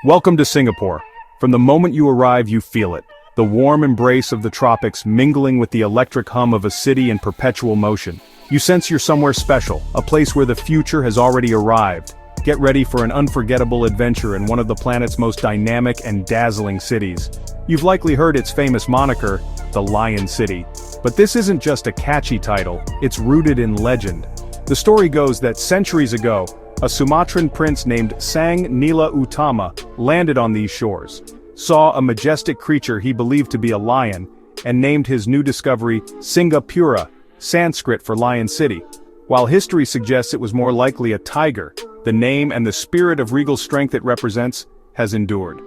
Welcome to Singapore. From the moment you arrive, you feel it. The warm embrace of the tropics mingling with the electric hum of a city in perpetual motion. You sense you're somewhere special, a place where the future has already arrived. Get ready for an unforgettable adventure in one of the planet's most dynamic and dazzling cities. You've likely heard its famous moniker, the Lion City. But this isn't just a catchy title, it's rooted in legend. The story goes that centuries ago, a Sumatran prince named Sang Nila Utama landed on these shores, saw a majestic creature he believed to be a lion, and named his new discovery Singa Pura, Sanskrit for Lion City. While history suggests it was more likely a tiger, the name and the spirit of regal strength it represents has endured.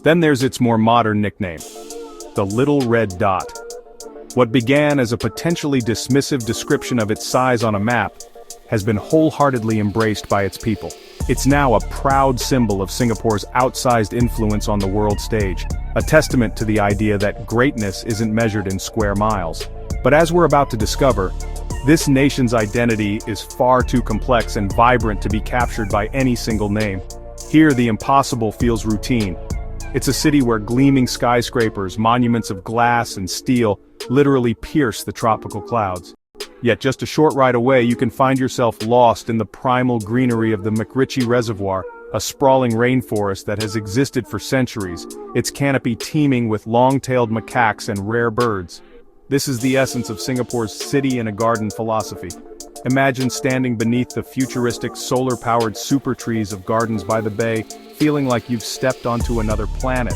Then there's its more modern nickname, the Little Red Dot. What began as a potentially dismissive description of its size on a map has been wholeheartedly embraced by its people. It's now a proud symbol of Singapore's outsized influence on the world stage, a testament to the idea that greatness isn't measured in square miles. But as we're about to discover, this nation's identity is far too complex and vibrant to be captured by any single name. Here, the impossible feels routine. It's a city where gleaming skyscrapers, monuments of glass and steel, literally pierce the tropical clouds. Yet just a short ride away you can find yourself lost in the primal greenery of the MacRitchie Reservoir, a sprawling rainforest that has existed for centuries, its canopy teeming with long-tailed macaques and rare birds. This is the essence of Singapore's city-in-a-garden philosophy. Imagine standing beneath the futuristic solar-powered Supertrees of Gardens by the bay, feeling like you've stepped onto another planet.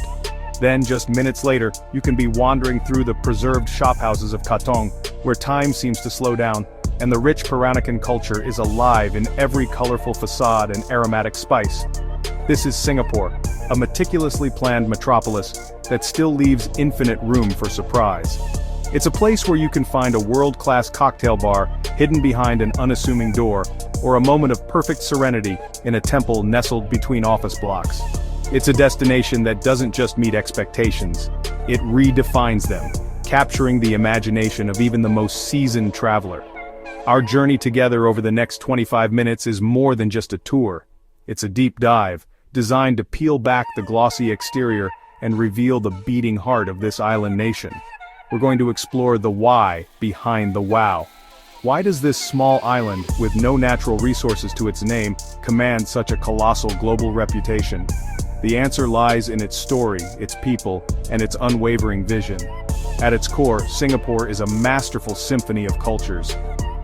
Then, just minutes later, you can be wandering through the preserved shophouses of Katong, where time seems to slow down, and the rich Peranakan culture is alive in every colorful facade and aromatic spice. This is Singapore, a meticulously planned metropolis that still leaves infinite room for surprise. It's a place where you can find a world-class cocktail bar hidden behind an unassuming door, or a moment of perfect serenity in a temple nestled between office blocks. It's a destination that doesn't just meet expectations, it redefines them, capturing the imagination of even the most seasoned traveler. Our journey together over the next 25 minutes is more than just a tour. It's a deep dive, designed to peel back the glossy exterior and reveal the beating heart of this island nation. We're going to explore the why behind the wow. Why does this small island, with no natural resources to its name, command such a colossal global reputation? The answer lies in its story, its people, and its unwavering vision. At its core, Singapore is a masterful symphony of cultures.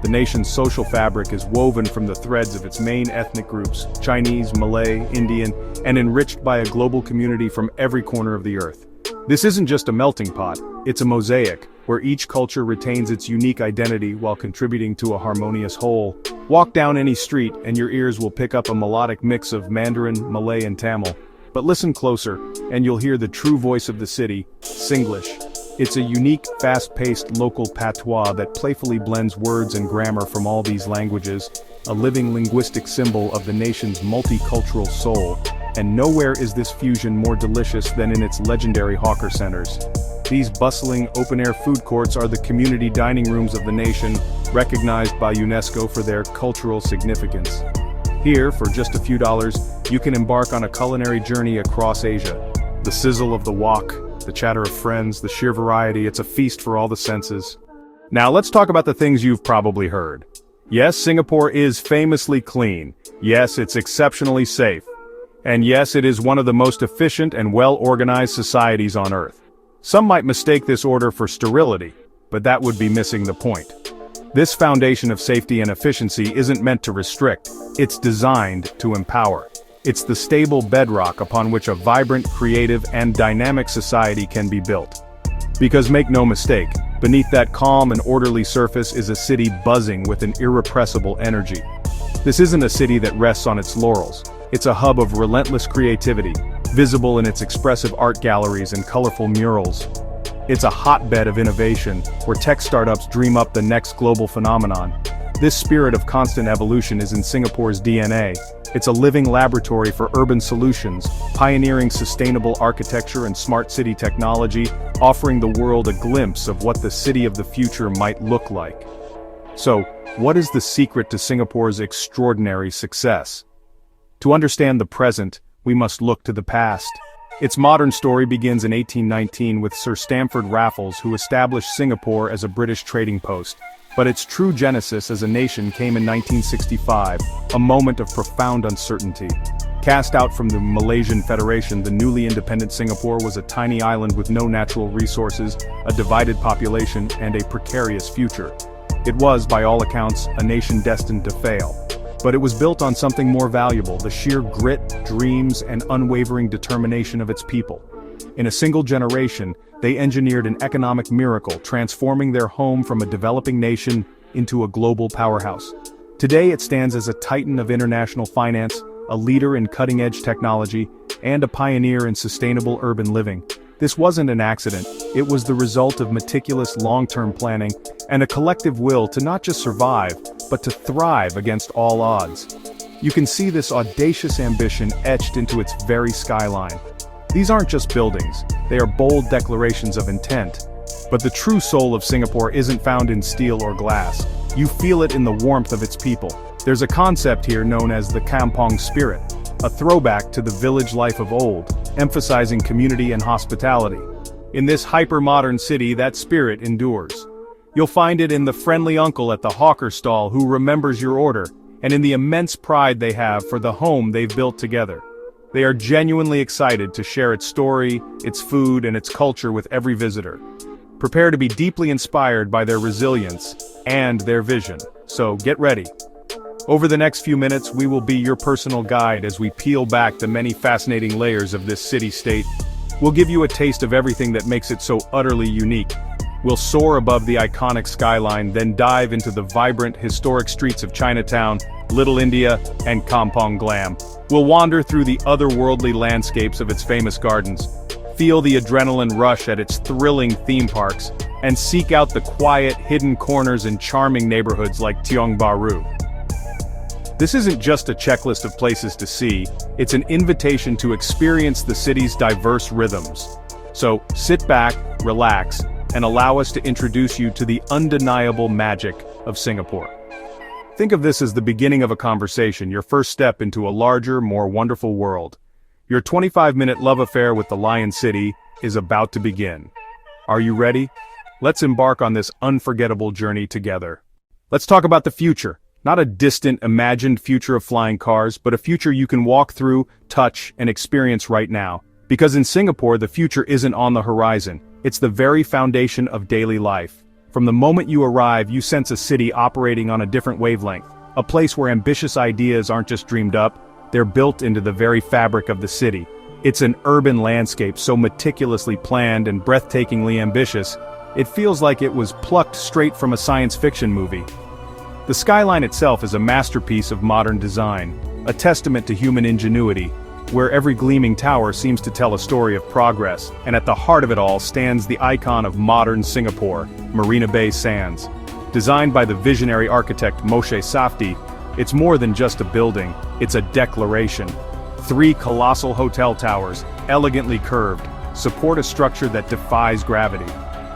The nation's social fabric is woven from the threads of its main ethnic groups, Chinese, Malay, Indian, and enriched by a global community from every corner of the earth. This isn't just a melting pot, it's a mosaic, where each culture retains its unique identity while contributing to a harmonious whole. Walk down any street and your ears will pick up a melodic mix of Mandarin, Malay, and Tamil. But listen closer, and you'll hear the true voice of the city, Singlish. It's a unique, fast-paced local patois that playfully blends words and grammar from all these languages, a living linguistic symbol of the nation's multicultural soul. And nowhere is this fusion more delicious than in its legendary hawker centers. These bustling, open-air food courts are the community dining rooms of the nation, recognized by UNESCO for their cultural significance. Here, for just a few dollars, you can embark on a culinary journey across Asia. The sizzle of the wok, the chatter of friends, the sheer variety, it's a feast for all the senses. Now let's talk about the things you've probably heard. Yes, Singapore is famously clean. Yes, it's exceptionally safe. And yes, it is one of the most efficient and well-organized societies on Earth. Some might mistake this order for sterility, but that would be missing the point. This foundation of safety and efficiency isn't meant to restrict, it's designed to empower. It's the stable bedrock upon which a vibrant, creative, and dynamic society can be built. Because make no mistake, beneath that calm and orderly surface is a city buzzing with an irrepressible energy. This isn't a city that rests on its laurels. It's a hub of relentless creativity, visible in its expressive art galleries and colorful murals. It's a hotbed of innovation, where tech startups dream up the next global phenomenon. This spirit of constant evolution is in Singapore's DNA. It's a living laboratory for urban solutions, pioneering sustainable architecture and smart city technology, offering the world a glimpse of what the city of the future might look like. So, what is the secret to Singapore's extraordinary success? To understand the present, we must look to the past. Its modern story begins in 1819 with Sir Stamford Raffles, who established Singapore as a British trading post. But its true genesis as a nation came in 1965, a moment of profound uncertainty. Cast out from the Malaysian Federation, the newly independent Singapore was a tiny island with no natural resources, a divided population, and a precarious future. It was, by all accounts, a nation destined to fail. But it was built on something more valuable: the sheer grit, dreams, and unwavering determination of its people. In a single generation, they engineered an economic miracle, transforming their home from a developing nation into a global powerhouse. Today it stands as a titan of international finance, a leader in cutting-edge technology, and a pioneer in sustainable urban living. This wasn't an accident, it was the result of meticulous long-term planning and a collective will to not just survive, but to thrive against all odds. You can see this audacious ambition etched into its very skyline. These aren't just buildings, they are bold declarations of intent. But the true soul of Singapore isn't found in steel or glass. You feel it in the warmth of its people. There's a concept here known as the Kampong spirit, a throwback to the village life of old, emphasizing community and hospitality. In this hyper-modern city, that spirit endures. You'll find it in the friendly uncle at the hawker stall who remembers your order, and in the immense pride they have for the home they've built together. They are genuinely excited to share its story, its food, and its culture with every visitor. Prepare to be deeply inspired by their resilience and their vision. So get ready. Over the next few minutes, we will be your personal guide as we peel back the many fascinating layers of this city-state. We'll give you a taste of everything that makes it so utterly unique. We'll soar above the iconic skyline, then dive into the vibrant, historic streets of Chinatown, Little India, and Kampong Glam. We'll wander through the otherworldly landscapes of its famous gardens, feel the adrenaline rush at its thrilling theme parks, and seek out the quiet, hidden corners and charming neighborhoods like Tiong Bahru. This isn't just a checklist of places to see, it's an invitation to experience the city's diverse rhythms. So, sit back, relax, and allow us to introduce you to the undeniable magic of Singapore. Think of this as the beginning of a conversation, your first step into a larger, more wonderful world. Your 25-minute love affair with the Lion City is about to begin. Are you ready? Let's embark on this unforgettable journey together. Let's talk about the future. Not a distant, imagined future of flying cars, but a future you can walk through, touch, and experience right now. Because in Singapore, the future isn't on the horizon. It's the very foundation of daily life. From the moment you arrive, you sense a city operating on a different wavelength. A place where ambitious ideas aren't just dreamed up, they're built into the very fabric of the city. It's an urban landscape so meticulously planned and breathtakingly ambitious, it feels like it was plucked straight from a science fiction movie. The skyline itself is a masterpiece of modern design, a testament to human ingenuity, where every gleaming tower seems to tell a story of progress, and at the heart of it all stands the icon of modern Singapore, Marina Bay Sands. Designed by the visionary architect Moshe Safdie, it's more than just a building, it's a declaration. 3 colossal hotel towers, elegantly curved, support a structure that defies gravity.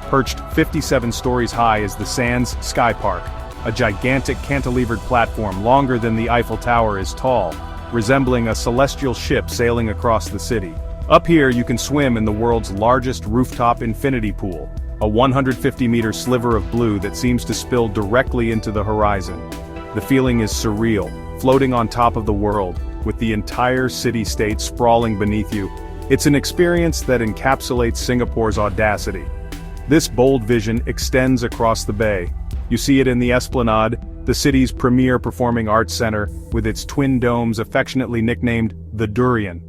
Perched 57 stories high is the Sands Sky Park. A gigantic cantilevered platform longer than the Eiffel Tower is tall, resembling a celestial ship sailing across the city. Up here you can swim in the world's largest rooftop infinity pool, a 150-meter sliver of blue that seems to spill directly into the horizon. The feeling is surreal, floating on top of the world, with the entire city-state sprawling beneath you. It's an experience that encapsulates Singapore's audacity. This bold vision extends across the bay. You see it in the Esplanade, the city's premier performing arts center, with its twin domes affectionately nicknamed the Durian.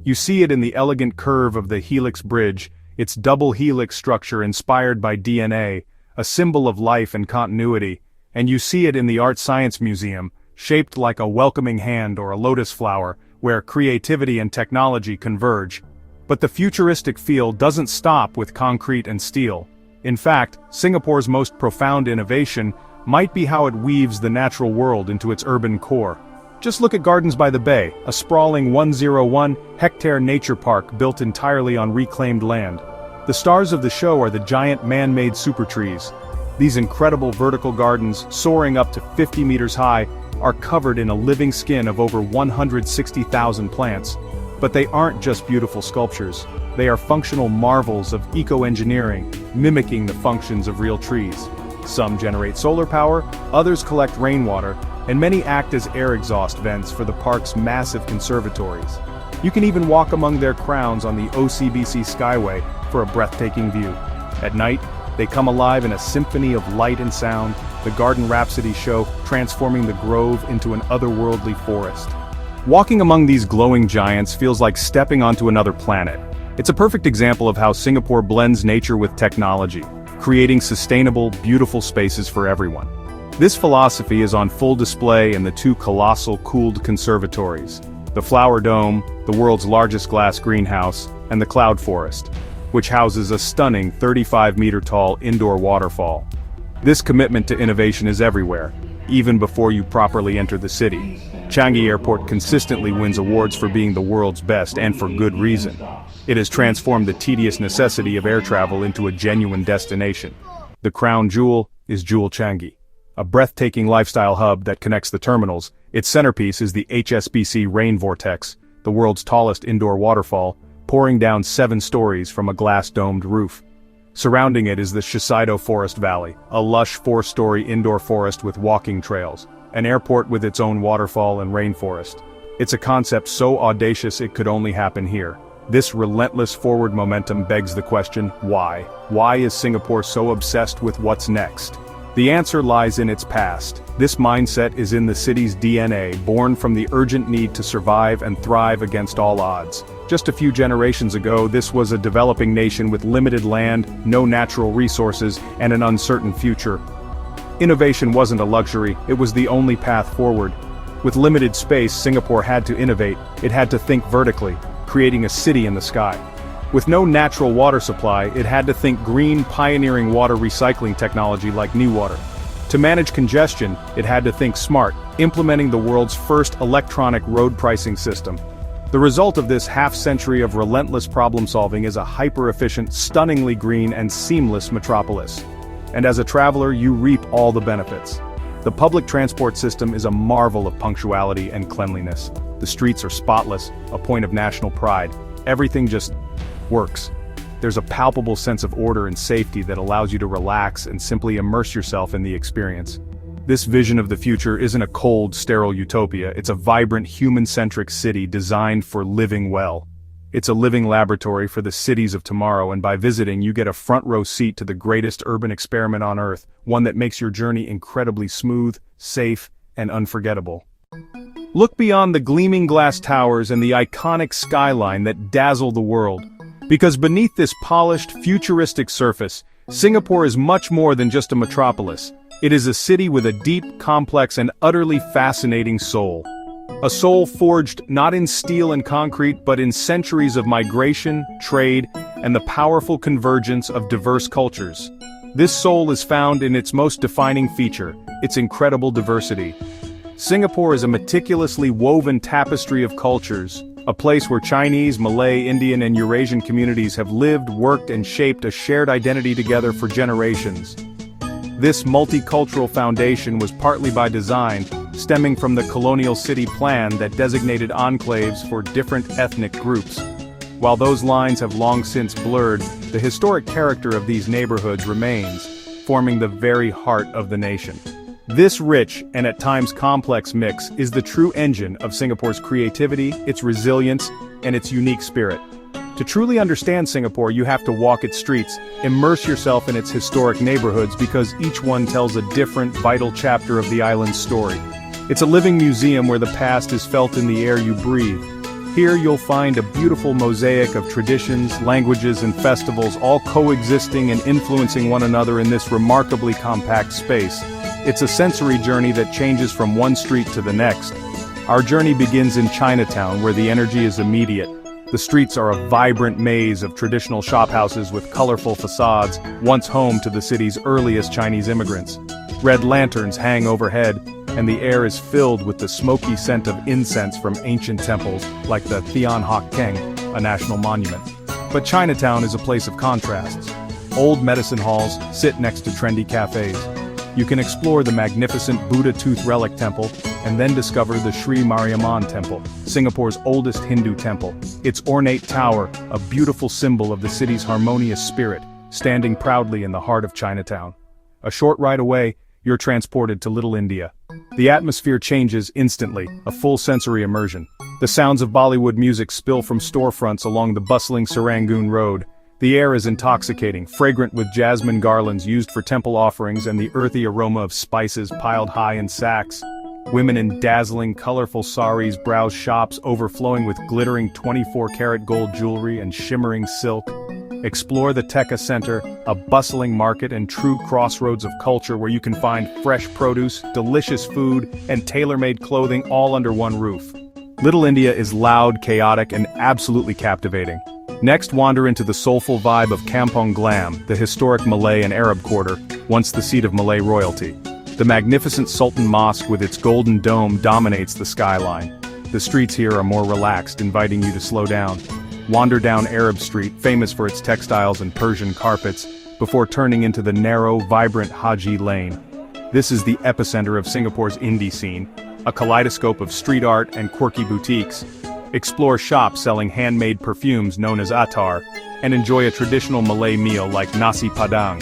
You see it in the elegant curve of the Helix Bridge, its double helix structure inspired by DNA, a symbol of life and continuity, and you see it in the Art Science Museum, shaped like a welcoming hand or a lotus flower, where creativity and technology converge. But the futuristic feel doesn't stop with concrete and steel. In fact, Singapore's most profound innovation might be how it weaves the natural world into its urban core. Just look at Gardens by the Bay, a sprawling 101-hectare nature park built entirely on reclaimed land. The stars of the show are the giant man-made supertrees. These incredible vertical gardens, soaring up to 50 meters high, are covered in a living skin of over 160,000 plants. But they aren't just beautiful sculptures. They are functional marvels of eco-engineering, mimicking the functions of real trees. Some generate solar power, others collect rainwater, and many act as air exhaust vents for the park's massive conservatories. You can even walk among their crowns on the OCBC Skyway for a breathtaking view. At night, they come alive in a symphony of light and sound, the Garden Rhapsody show transforming the grove into an otherworldly forest. Walking among these glowing giants feels like stepping onto another planet. It's a perfect example of how Singapore blends nature with technology, creating sustainable, beautiful spaces for everyone. This philosophy is on full display in the two colossal cooled conservatories, the Flower Dome, the world's largest glass greenhouse, and the Cloud Forest, which houses a stunning 35-meter-tall indoor waterfall. This commitment to innovation is everywhere, even before you properly enter the city. Changi Airport consistently wins awards for being the world's best, and for good reason. It has transformed the tedious necessity of air travel into a genuine destination. The crown jewel is Jewel Changi, a breathtaking lifestyle hub that connects the terminals. Its centerpiece is the HSBC Rain Vortex, the world's tallest indoor waterfall, pouring down 7 stories from a glass-domed roof. Surrounding it is the Shiseido Forest Valley, a lush 4-story indoor forest with walking trails, an airport with its own waterfall and rainforest. It's a concept so audacious it could only happen here. This relentless forward momentum begs the question, why? Why is Singapore so obsessed with what's next? The answer lies in its past. This mindset is in the city's DNA, born from the urgent need to survive and thrive against all odds. Just a few generations ago, this was a developing nation with limited land, no natural resources, and an uncertain future. Innovation wasn't a luxury, it was the only path forward. With limited space, Singapore had to innovate. It had to think vertically, creating a city in the sky. With no natural water supply, it had to think green, pioneering water recycling technology like NeWater. To manage congestion, it had to think smart, implementing the world's first electronic road pricing system. The result of this half-century of relentless problem-solving is a hyper-efficient, stunningly green and seamless metropolis. And as a traveler, you reap all the benefits. The public transport system is a marvel of punctuality and cleanliness. The streets are spotless, a point of national pride. Everything just works. There's a palpable sense of order and safety that allows you to relax and simply immerse yourself in the experience. This vision of the future isn't a cold, sterile utopia, it's a vibrant, human-centric city designed for living well. It's a living laboratory for the cities of tomorrow, and by visiting you get a front-row seat to the greatest urban experiment on Earth, one that makes your journey incredibly smooth, safe, and unforgettable. Look beyond the gleaming glass towers and the iconic skyline that dazzle the world. Because beneath this polished, futuristic surface, Singapore is much more than just a metropolis. It is a city with a deep, complex, and utterly fascinating soul. A soul forged not in steel and concrete, but in centuries of migration, trade, and the powerful convergence of diverse cultures. This soul is found in its most defining feature, its incredible diversity. Singapore is a meticulously woven tapestry of cultures, a place where Chinese, Malay, Indian, and Eurasian communities have lived, worked, and shaped a shared identity together for generations. This multicultural foundation was partly by design, stemming from the colonial city plan that designated enclaves for different ethnic groups. While those lines have long since blurred, the historic character of these neighborhoods remains, forming the very heart of the nation. This rich, and at times complex mix, is the true engine of Singapore's creativity, its resilience, and its unique spirit. To truly understand Singapore, you have to walk its streets, immerse yourself in its historic neighborhoods, because each one tells a different, vital chapter of the island's story. It's a living museum where the past is felt in the air you breathe. Here you'll find a beautiful mosaic of traditions, languages, and festivals, all coexisting and influencing one another in this remarkably compact space. It's a sensory journey that changes from one street to the next. Our journey begins in Chinatown, where the energy is immediate. The streets are a vibrant maze of traditional shophouses with colorful facades, once home to the city's earliest Chinese immigrants. Red lanterns hang overhead, and the air is filled with the smoky scent of incense from ancient temples, like the Thian Hock Keng, a national monument. But Chinatown is a place of contrasts. Old medicine halls sit next to trendy cafes. You can explore the magnificent Buddha Tooth Relic Temple and then discover the Sri Mariamman Temple, Singapore's oldest Hindu temple. Its ornate tower, a beautiful symbol of the city's harmonious spirit, standing proudly in the heart of Chinatown. A short ride away, you're transported to Little India. The atmosphere changes instantly, a full sensory immersion. The sounds of Bollywood music spill from storefronts along the bustling Serangoon Road. The air is intoxicating, fragrant with jasmine garlands used for temple offerings and the earthy aroma of spices piled high in sacks. Women in dazzling, colorful saris browse shops overflowing with glittering 24-karat gold jewelry and shimmering silk. Explore the Tekka Center, a bustling market and true crossroads of culture where you can find fresh produce, delicious food, and tailor-made clothing all under one roof. Little India is loud, chaotic, and absolutely captivating. Next, wander into the soulful vibe of Kampong Glam, the historic Malay and Arab quarter, once the seat of Malay royalty. The magnificent Sultan Mosque with its golden dome dominates the skyline. The streets here are more relaxed, inviting you to slow down. Wander down Arab Street, famous for its textiles and Persian carpets, before turning into the narrow, vibrant Haji Lane. This is the epicenter of Singapore's indie scene, a kaleidoscope of street art and quirky boutiques. Explore shops selling handmade perfumes known as attar, and enjoy a traditional Malay meal like nasi padang.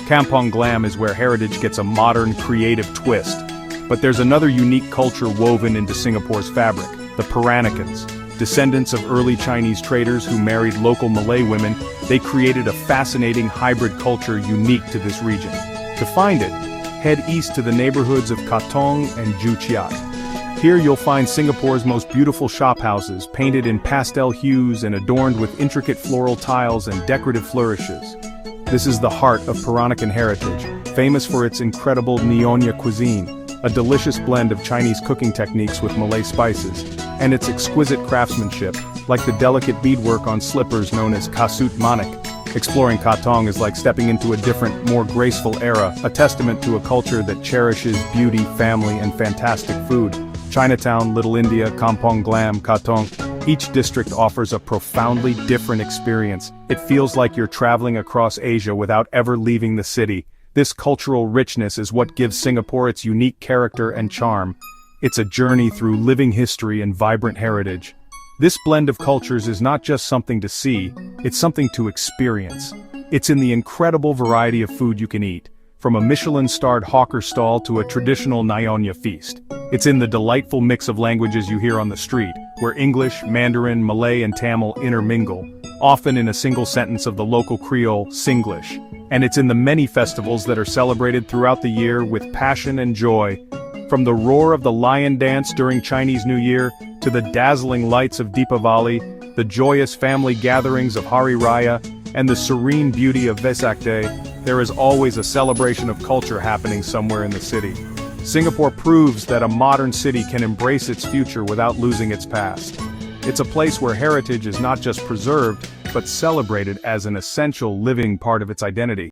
Kampong Glam is where heritage gets a modern, creative twist. But there's another unique culture woven into Singapore's fabric, the Peranicans. Descendants of early Chinese traders who married local Malay women, they created a fascinating hybrid culture unique to this region. To find it, head east to the neighborhoods of Katong and Joo Chiat. Here you'll find Singapore's most beautiful shophouses, painted in pastel hues and adorned with intricate floral tiles and decorative flourishes. This is the heart of Peranakan heritage, famous for its incredible Nyonya cuisine, a delicious blend of Chinese cooking techniques with Malay spices, and its exquisite craftsmanship, like the delicate beadwork on slippers known as kasut manik. Exploring Katong is like stepping into a different, more graceful era, a testament to a culture that cherishes beauty, family, and fantastic food. Chinatown, Little India, Kampong Glam, Katong, each district offers a profoundly different experience. It feels like you're traveling across Asia without ever leaving the city. This cultural richness is what gives Singapore its unique character and charm. It's a journey through living history and vibrant heritage. This blend of cultures is not just something to see, it's something to experience. It's in the incredible variety of food you can eat, from a Michelin-starred hawker stall to a traditional Nyonya feast. It's in the delightful mix of languages you hear on the street, where English, Mandarin, Malay, and Tamil intermingle, often in a single sentence of the local Creole, Singlish. And it's in the many festivals that are celebrated throughout the year with passion and joy. From the roar of the lion dance during Chinese New Year, to the dazzling lights of Deepavali, the joyous family gatherings of Hari Raya, and the serene beauty of Vesak Day, there is always a celebration of culture happening somewhere in the city. Singapore proves that a modern city can embrace its future without losing its past. It's a place where heritage is not just preserved, but celebrated as an essential living part of its identity.